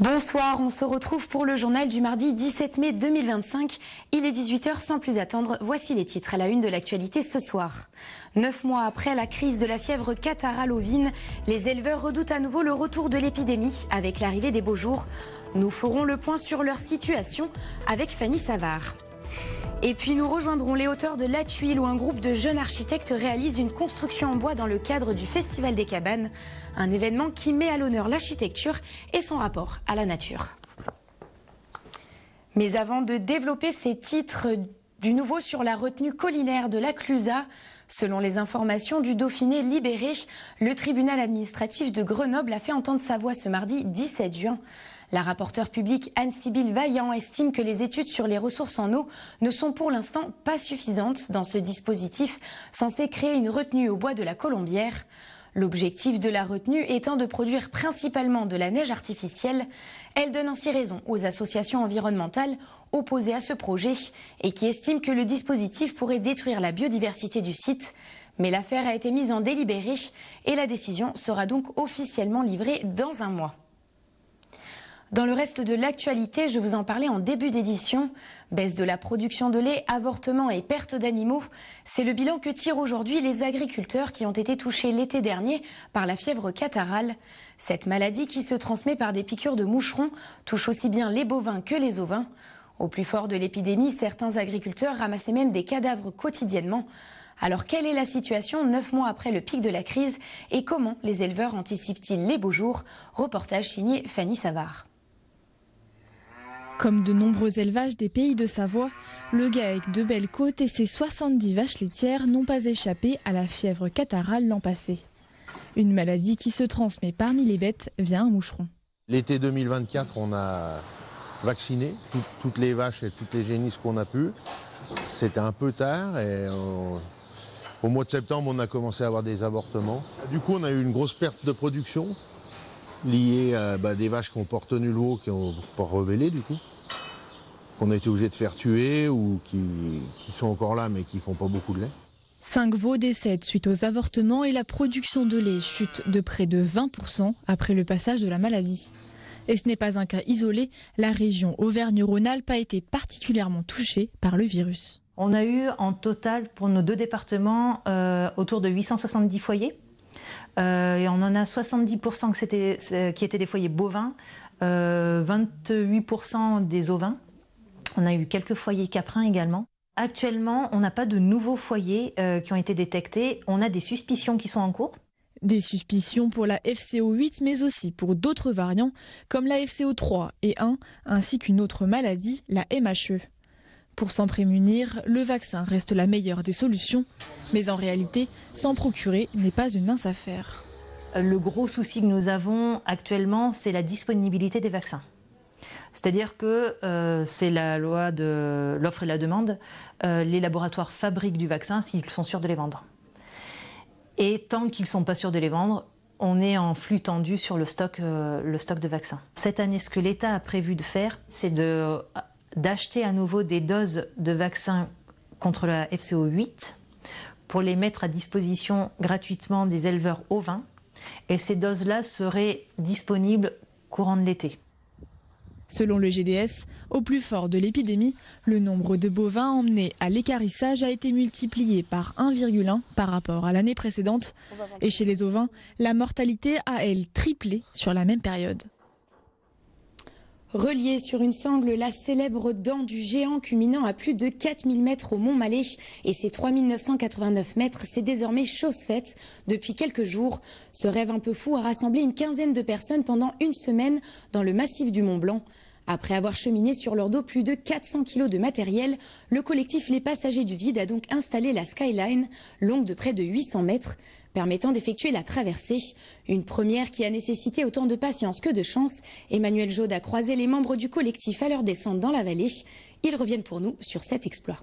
Bonsoir, on se retrouve pour le journal du mardi 17 mai 2025. Il est 18h, sans plus attendre, voici les titres à la une de l'actualité ce soir. 9 mois après la crise de la fièvre catarrhale ovine, les éleveurs redoutent à nouveau le retour de l'épidémie avec l'arrivée des beaux jours. Nous ferons le point sur leur situation avec Fanny Savard. Et puis nous rejoindrons les hauteurs de La Tuile où un groupe de jeunes architectes réalise une construction en bois dans le cadre du Festival des Cabanes, un événement qui met à l'honneur l'architecture et son rapport à la nature. Mais avant de développer ces titres, du nouveau sur la retenue collinaire de la Clusaz, selon les informations du Dauphiné libéré, le tribunal administratif de Grenoble a fait entendre sa voix ce mardi 17 juin. La rapporteure publique Anne-Sybille Vaillant estime que les études sur les ressources en eau ne sont pour l'instant pas suffisantes dans ce dispositif censé créer une retenue au bois de la Colombière. L'objectif de la retenue étant de produire principalement de la neige artificielle. Elle donne ainsi raison aux associations environnementales opposées à ce projet et qui estiment que le dispositif pourrait détruire la biodiversité du site. Mais l'affaire a été mise en délibéré et la décision sera donc officiellement livrée dans un mois. Dans le reste de l'actualité, je vous en parlais en début d'édition. Baisse de la production de lait, avortements et perte d'animaux. C'est le bilan que tirent aujourd'hui les agriculteurs qui ont été touchés l'été dernier par la fièvre catarrhale. Cette maladie qui se transmet par des piqûres de moucherons touche aussi bien les bovins que les ovins. Au plus fort de l'épidémie, certains agriculteurs ramassaient même des cadavres quotidiennement. Alors quelle est la situation 9 mois après le pic de la crise et comment les éleveurs anticipent-ils les beaux jours? Reportage signé Fanny Savard. Comme de nombreux élevages des pays de Savoie, le GAEC de Belle-Côte et ses 70 vaches laitières n'ont pas échappé à la fièvre catarrhale l'an passé. Une maladie qui se transmet parmi les bêtes via un moucheron. L'été 2024, on a vacciné toutes les vaches et toutes les génisses qu'on a pu. C'était un peu tard et au mois de septembre, on a commencé à avoir des avortements. Du coup, on a eu une grosse perte de production liée à des vaches qui n'ont pas retenu le veau, qui n'ont pas révélé du coup. Qu'on a été obligé de faire tuer ou qui sont encore là mais qui ne font pas beaucoup de lait. 5 veaux décèdent suite aux avortements et la production de lait chute de près de 20% après le passage de la maladie. Et ce n'est pas un cas isolé, la région Auvergne-Rhône-Alpes a été particulièrement touchée par le virus. On a eu en total pour nos 2 départements autour de 870 foyers. Et on en a 70% qui étaient des foyers bovins, 28% des ovins. On a eu quelques foyers caprins également. Actuellement, on n'a pas de nouveaux foyers qui ont été détectés. On a des suspicions qui sont en cours. Des suspicions pour la FCO8, mais aussi pour d'autres variants, comme la FCO3 et 1, ainsi qu'une autre maladie, la MHE. Pour s'en prémunir, le vaccin reste la meilleure des solutions. Mais en réalité, s'en procurer n'est pas une mince affaire. Le gros souci que nous avons actuellement, c'est la disponibilité des vaccins. C'est-à-dire que c'est la loi de l'offre et la demande. Les laboratoires fabriquent du vaccin s'ils sont sûrs de les vendre. Et tant qu'ils ne sont pas sûrs de les vendre, on est en flux tendu sur le stock de vaccins. Cette année, ce que l'État a prévu de faire, c'est d'acheter à nouveau des doses de vaccins contre la FCO8 pour les mettre à disposition gratuitement des éleveurs ovins. Et ces doses-là seraient disponibles courant de l'été. Selon le GDS, au plus fort de l'épidémie, le nombre de bovins emmenés à l'équarrissage a été multiplié par 1,1 par rapport à l'année précédente. Et chez les ovins, la mortalité a, elle, triplé sur la même période. Reliée sur une sangle, la célèbre dent du géant culminant à plus de 4000 mètres au Mont-Malais et ses 3989 mètres, c'est désormais chose faite. Depuis quelques jours, ce rêve un peu fou a rassemblé une quinzaine de personnes pendant une semaine dans le massif du Mont-Blanc. Après avoir cheminé sur leur dos plus de 400 kilos de matériel, le collectif Les Passagers du Vide a donc installé la Skyline, longue de près de 800 mètres, permettant d'effectuer la traversée. Une première qui a nécessité autant de patience que de chance. Emmanuel Jaude a croisé les membres du collectif à leur descente dans la vallée. Ils reviennent pour nous sur cet exploit.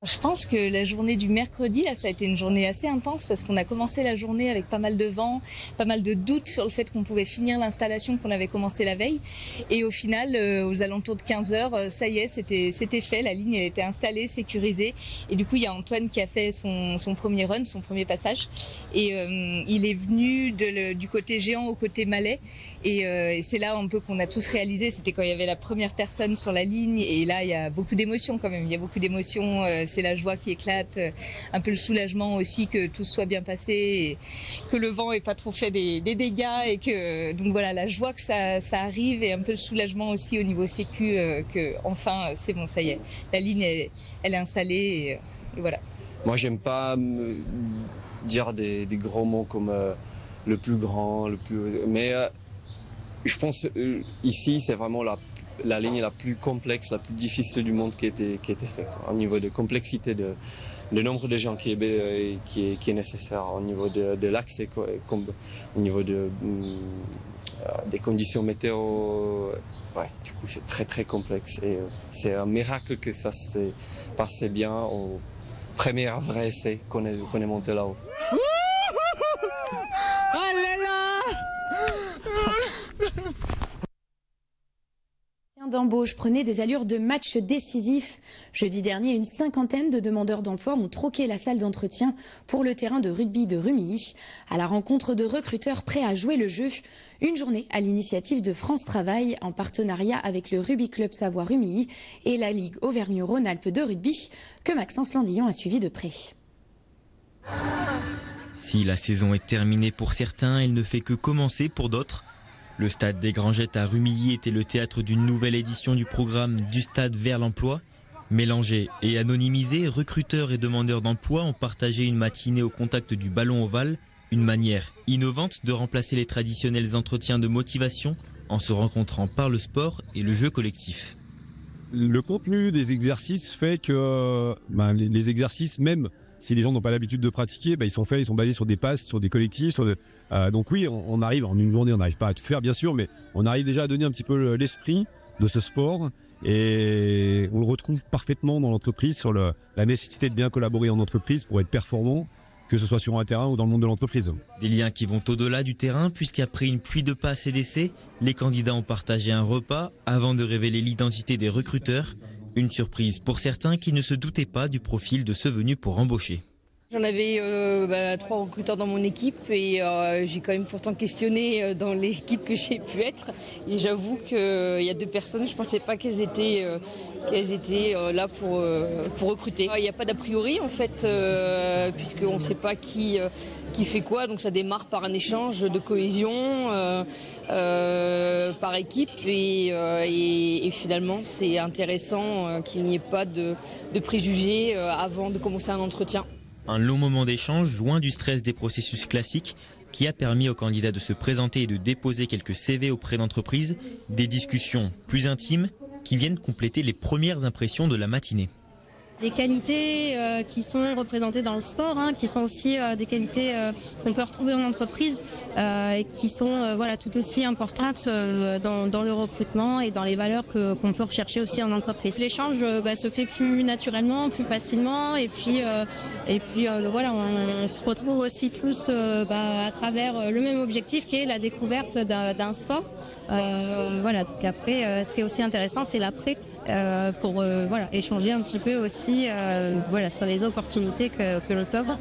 Je pense que la journée du mercredi, là, ça a été une journée assez intense parce qu'on a commencé la journée avec pas mal de vent, pas mal de doutes sur le fait qu'on pouvait finir l'installation qu'on avait commencé la veille. Et au final, aux alentours de 15h, ça y est, c'était fait. La ligne elle était installée, sécurisée. Et du coup, il y a Antoine qui a fait son premier run, son premier passage. Et il est venu du côté géant au côté malais. Et c'est là un peu qu'on a tous réalisé, c'était quand il y avait la première personne sur la ligne. Et là, il y a beaucoup d'émotions quand même. Il y a beaucoup d'émotions. C'est la joie qui éclate, un peu le soulagement aussi que tout soit bien passé, et que le vent n'ait pas trop fait des dégâts. Et que donc voilà, la joie que ça arrive et un peu le soulagement aussi au niveau sécu que enfin c'est bon, ça y est, la ligne elle est installée et voilà. Moi, j'aime pas dire des gros mots comme le plus grand, mais je pense ici c'est vraiment la ligne la plus complexe, la plus difficile du monde qui a été faite. Au niveau de complexité, de nombre de gens qui est nécessaire, au niveau de l'accès, au niveau des conditions météo. Ouais, du coup c'est très très complexe et c'est un miracle que ça s'est passé bien au premier vrai essai qu'on est monté là-haut. D'embauche prenait des allures de match décisif. Jeudi dernier, une cinquantaine de demandeurs d'emploi ont troqué la salle d'entretien pour le terrain de rugby de Rumilly, à la rencontre de recruteurs prêts à jouer le jeu. Une journée à l'initiative de France Travail, en partenariat avec le Rugby Club Savoie Rumilly et la Ligue Auvergne-Rhône-Alpes de rugby, que Maxence Landillon a suivi de près. Si la saison est terminée pour certains, elle ne fait que commencer pour d'autres. Le stade des Grangettes à Rumilly était le théâtre d'une nouvelle édition du programme Du Stade vers l'emploi. Mélangés et anonymisés, recruteurs et demandeurs d'emploi ont partagé une matinée au contact du ballon ovale, une manière innovante de remplacer les traditionnels entretiens de motivation en se rencontrant par le sport et le jeu collectif. Le contenu des exercices fait que les exercices, même si les gens n'ont pas l'habitude de pratiquer, ils sont basés sur des passes, sur des collectifs. Donc oui, on arrive en une journée, on n'arrive pas à tout faire bien sûr, mais on arrive déjà à donner un petit peu l'esprit de ce sport et on le retrouve parfaitement dans l'entreprise sur la nécessité de bien collaborer en entreprise pour être performant, que ce soit sur un terrain ou dans le monde de l'entreprise. Des liens qui vont au-delà du terrain puisqu'après une pluie de passes et d'essais, les candidats ont partagé un repas avant de révéler l'identité des recruteurs. Une surprise pour certains qui ne se doutaient pas du profil de ceux venus pour embaucher. J'en avais 3 recruteurs dans mon équipe et j'ai quand même pourtant questionné dans l'équipe que j'ai pu être. Et j'avoue qu'il y a 2 personnes, je ne pensais pas qu'elles étaient là pour recruter. Il n'y a pas d'a priori en fait, puisqu'on ne sait pas qui fait quoi. Donc ça démarre par un échange de cohésion par équipe et finalement c'est intéressant qu'il n'y ait pas de préjugés avant de commencer un entretien. Un long moment d'échange, loin du stress des processus classiques, qui a permis aux candidats de se présenter et de déposer quelques CV auprès d'entreprises, des discussions plus intimes qui viennent compléter les premières impressions de la matinée. Les qualités qui sont représentées dans le sport, qui sont aussi des qualités qu'on peut retrouver en entreprise et qui sont tout aussi importantes dans le recrutement et dans les valeurs qu'on peut rechercher aussi en entreprise. L'échange se fait plus naturellement, plus facilement et puis on se retrouve aussi tous à travers le même objectif qui est la découverte d'un sport. Donc après, ce qui est aussi intéressant, c'est l'après pour échanger un petit peu aussi sur les opportunités que l'on peut avoir.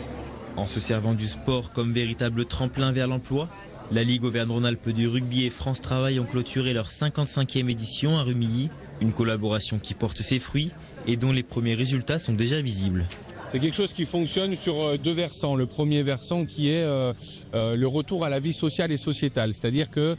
En se servant du sport comme véritable tremplin vers l'emploi, la Ligue Auvergne-Rhône-Alpes du rugby et France Travail ont clôturé leur 55e édition à Rumilly, une collaboration qui porte ses fruits et dont les premiers résultats sont déjà visibles. C'est quelque chose qui fonctionne sur 2 versants. Le premier versant qui est le retour à la vie sociale et sociétale. C'est-à-dire que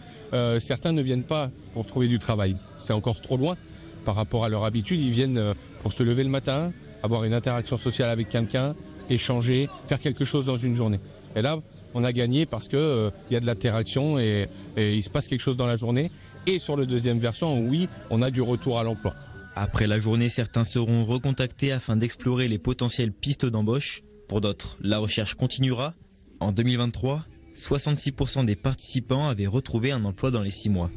certains ne viennent pas pour trouver du travail. C'est encore trop loin par rapport à leur habitude. Ils viennent pour se lever le matin, avoir une interaction sociale avec quelqu'un, échanger, faire quelque chose dans une journée. Et là, on a gagné parce qu'il y a de l'interaction et il se passe quelque chose dans la journée. Et sur le deuxième versant, oui, on a du retour à l'emploi. Après la journée, certains seront recontactés afin d'explorer les potentielles pistes d'embauche. Pour d'autres, la recherche continuera. En 2023, 66% des participants avaient retrouvé un emploi dans les 6 mois.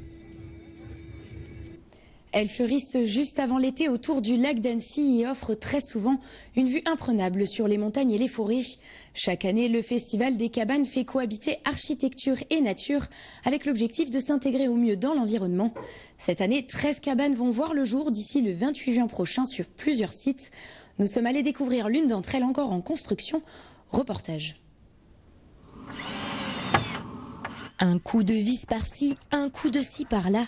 Elles fleurissent juste avant l'été autour du lac d'Annecy et offrent très souvent une vue imprenable sur les montagnes et les forêts. Chaque année, le Festival des Cabanes fait cohabiter architecture et nature avec l'objectif de s'intégrer au mieux dans l'environnement. Cette année, 13 cabanes vont voir le jour d'ici le 28 juin prochain sur plusieurs sites. Nous sommes allés découvrir l'une d'entre elles encore en construction. Reportage. Un coup de vis par-ci, un coup de scie par-là.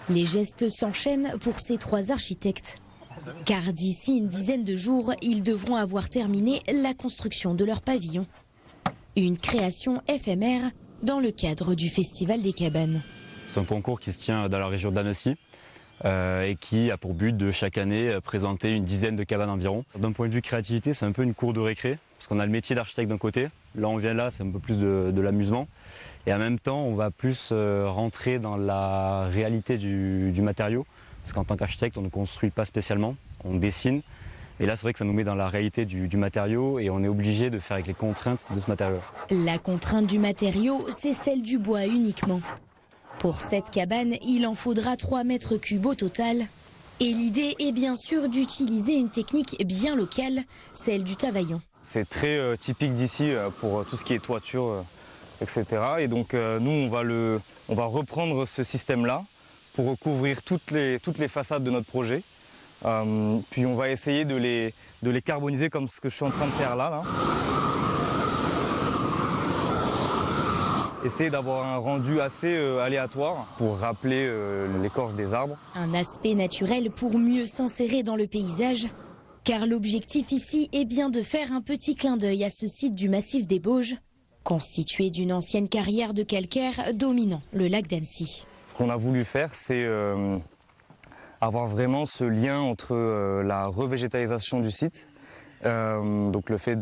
Les gestes s'enchaînent pour ces 3 architectes. Car d'ici une dizaine de jours, ils devront avoir terminé la construction de leur pavillon. Une création éphémère dans le cadre du Festival des Cabanes. C'est un concours qui se tient dans la région d'Annecy et qui a pour but de chaque année présenter une dizaine de cabanes environ. D'un point de vue créativité, c'est un peu une cour de récré, parce qu'on a le métier d'architecte d'un côté. Là, on vient là, c'est un peu plus de l'amusement. Et en même temps, on va plus rentrer dans la réalité du matériau. Parce qu'en tant qu'architecte, on ne construit pas spécialement, on dessine. Et là, c'est vrai que ça nous met dans la réalité du matériau et on est obligé de faire avec les contraintes de ce matériau. La contrainte du matériau, c'est celle du bois uniquement. Pour cette cabane, il en faudra 3 mètres cubes au total. Et l'idée est bien sûr d'utiliser une technique bien locale, celle du tavaillon. C'est très typique d'ici pour tout ce qui est toiture, etc. Et donc nous, on va reprendre ce système-là pour recouvrir toutes les façades de notre projet. Puis on va essayer de les carboniser comme ce que je suis en train de faire là. Essayer d'avoir un rendu assez aléatoire pour rappeler l'écorce des arbres. Un aspect naturel pour mieux s'insérer dans le paysage. Car l'objectif ici est bien de faire un petit clin d'œil à ce site du massif des Bauges, constitué d'une ancienne carrière de calcaire dominant le lac d'Annecy. Ce qu'on a voulu faire, c'est avoir vraiment ce lien entre la revégétalisation du site, donc le fait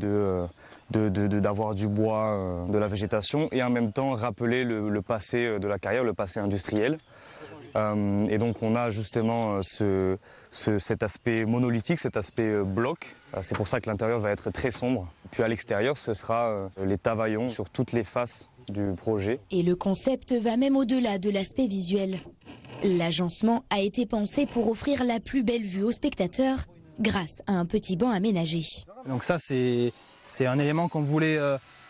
d'avoir du bois, de la végétation, et en même temps rappeler le passé de la carrière, le passé industriel. Et donc on a justement cet aspect monolithique, cet aspect bloc. C'est pour ça que l'intérieur va être très sombre. Puis à l'extérieur, ce sera les tavaillons sur toutes les faces du projet. Et le concept va même au-delà de l'aspect visuel. L'agencement a été pensé pour offrir la plus belle vue aux spectateurs grâce à un petit banc aménagé. Donc ça, c'est un élément qu'on voulait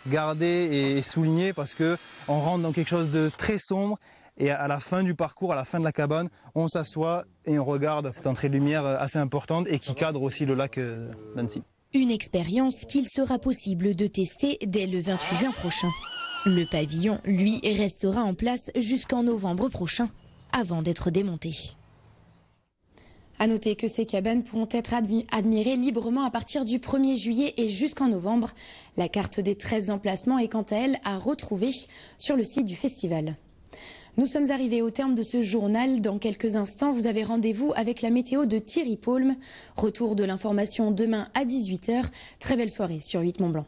garder et souligner parce qu'on rentre dans quelque chose de très sombre. Et à la fin du parcours, à la fin de la cabane, on s'assoit et on regarde cette entrée de lumière assez importante et qui cadre aussi le lac d'Annecy. Une expérience qu'il sera possible de tester dès le 28 juin prochain. Le pavillon, lui, restera en place jusqu'en novembre prochain, avant d'être démonté. À noter que ces cabanes pourront être admirées librement à partir du 1er juillet et jusqu'en novembre. La carte des 13 emplacements est quant à elle à retrouver sur le site du festival. Nous sommes arrivés au terme de ce journal. Dans quelques instants, vous avez rendez-vous avec la météo de Thierry Paulme. Retour de l'information demain à 18 h. Très belle soirée sur 8 Mont Blanc.